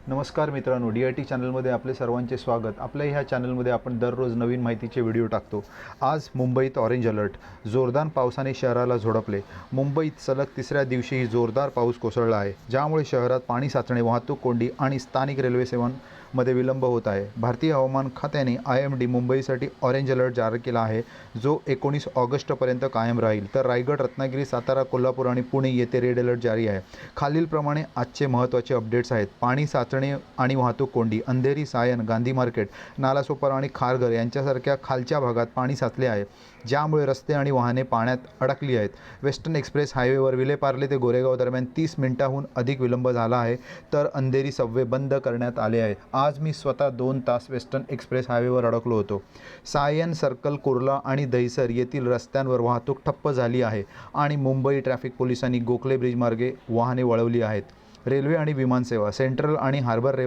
नमस्कार मित्रांनो, डी-आय-टी चॅनलमध्ये आपले सर्वांचे स्वागत। आपल्या ह्या चॅनलमध्ये आपण दररोज नवीन माहितीचे व्हिडिओ टाकतो। आज मुंबईत ऑरेंज अलर्ट, जोरदार पावसाने शहराला झोडपले। मुंबईत सलग तिसऱ्या दिवशीही जोरदार पाऊस कोसळला आहे, ज्यामुळे शहरात पाणी साचणे, वाहतूक कोंडी आणि स्थानिक रेल्वे सेवांमध्ये विलंब होत आहे। भारतीय हवामान खात्याने IMD मुंबईसाठी ऑरेंज अलर्ट जारी केला आहे, जो 19 ऑगस्टपर्यंत कायम राहील। तर रायगड, रत्नागिरी, सातारा, कोल्हापूर आणि पुणे येथे रेड अलर्ट जारी आहे। खालीलप्रमाणे आजचे महत्त्वाचे अपडेट्स आहेत। पाणी साचणे आणि वाहतूक कोंडी, अंधेरी, सायन, गांधी मार्केट, नालासोपारा आणि खारघर यांच्यासारख्या खालच्या भागात पाणी साचले आहे, ज्यामुळे रस्ते आणि वाहने पाण्यात अडकली आहेत। वेस्टर्न एक्सप्रेस हायवेवर विलेपार्ले ते गोरेगाव दरम्यान 30 मिनिटांहून अधिक विलंब झाला आहे, तर अंधेरी सबवे बंद करण्यात आले आहे। आज मी स्वतः 2 तास वेस्टर्न एक्सप्रेस हायवेवर अडकलो होतो। सायन सर्कल, कुर्ला आणि दहिसर येथील रस्त्यांवर वाहतूक ठप्प झाली आहे आणि मुंबई ट्रॅफिक पोलिसांनी गोखले ब्रिज मार्गे वाहने वळवली आहेत। रेल्वे आणि विमानसेवा, सेंट्रल आणि हार्बर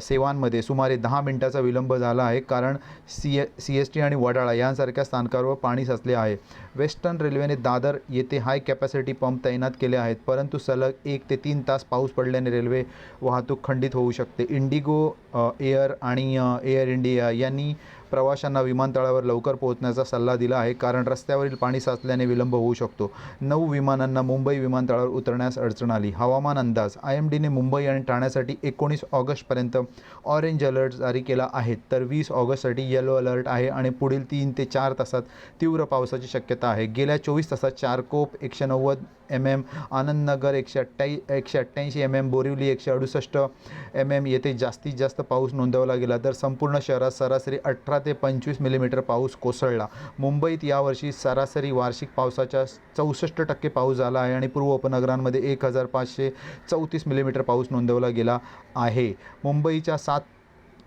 सेवांमध्ये सुमारे 10 मिनिटांचा विलंब झाला आहे, कारण CST आणि वडाळा यांसारख्या स्थानकांवर पाणी साचले आहे। वेस्टर्न रेल्वेने दादर येथे हाय कॅपॅसिटी पंप तैनात केले आहेत, परंतु सलग 1 ते 3 तास पाऊस पडल्याने रेल्वे वाहतूक खंडित होऊ शकते। इंडिगो एअर आणि एअर इंडिया यांनी प्रवाशांना विमानतळावर लवकर पोहोचण्याचा सल्ला दिला आहे, कारण रस्त्यावरील पाणी साचल्याने विलंब होऊ शकतो। 9 विमानांना मुंबई विमानतळावर उतरण्यास अडचण आली। हवामान अंदाज, IMDने मुंबई आणि ठाण्यासाठी 19 ऑगस्टपर्यंत ऑरेंज अलर्ट जारी केला आहे, तर 20 ऑगस्टसाठी येलो अलर्ट आहे आणि पुढील 3 ते 4 तासात तीव्र पावसाची शक्यता आहे। गेल्या 24 तासात Charkop 190 mm, Anandnagar 188 mm, Borivali 168 mm येथे जास्तीत जास्त पाऊस नोंदवला गेला, तर संपूर्ण शहरात सरासरी 18 ते 25 मिलीमीटर पाऊस कोसळला। मुंबईत यावर्षी सरासरी वार्षिक पावसाच्या 64% पाऊस झाला आहे आणि पूर्व उपनगरांमध्ये 1534 मिलीमीटर पाऊस नोंदवला गेला आहे। मुंबईच्या 7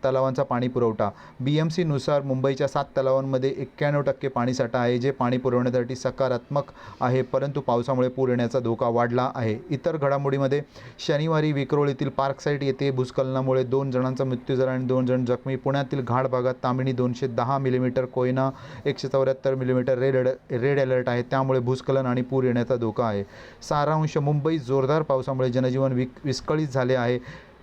तलावांचा पाणी पुरवठा, BMC नुसार मुंबईच्या 7 तलावांमध्ये 91% पाणीसाठा आहे, जे पाणी पुरवण्यासाठी सकारात्मक आहे, परंतु पावसामुळे पूर येण्याचा धोका वाढला आहे। इतर घडामोडीमध्ये शनिवारी विक्रोळीतील पार्कसाईट येथे भूस्खलनामुळे 2 जणांचा मृत्यू झाला आणि 2 जण जखमी। पुण्यातील घाट भागात Tamhini 210 millimetre, Koyna 174 millimetre red alert आहे, त्यामुळे भूस्खलन आणि पूर येण्याचा धोका आहे। सारांश, मुंबईत जोरदार पावसामुळे जनजीवन विस्कळीत झाले आहे।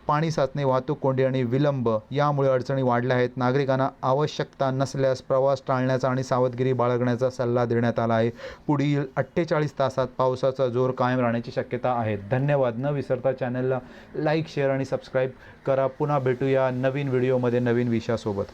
पाणी साचणे, वाहतूक कोंडी आणि विलंब यामुळे अडचणी वाढल्या आहेत। नागरिकांना आवश्यकता नसल्यास प्रवास टाळण्याचा आणि सावधगिरी बाळगण्याचा सल्ला देण्यात आला आहे। पुढील 48 तासात पावसाचा जोर कायम राहण्याची शक्यता आहे। धन्यवाद। न विसरता चॅनलला लाईक, शेअर आणि सबस्क्राईब करा। पुन्हा भेटूया नवीन व्हिडिओमध्ये नवीन विषयासोबत।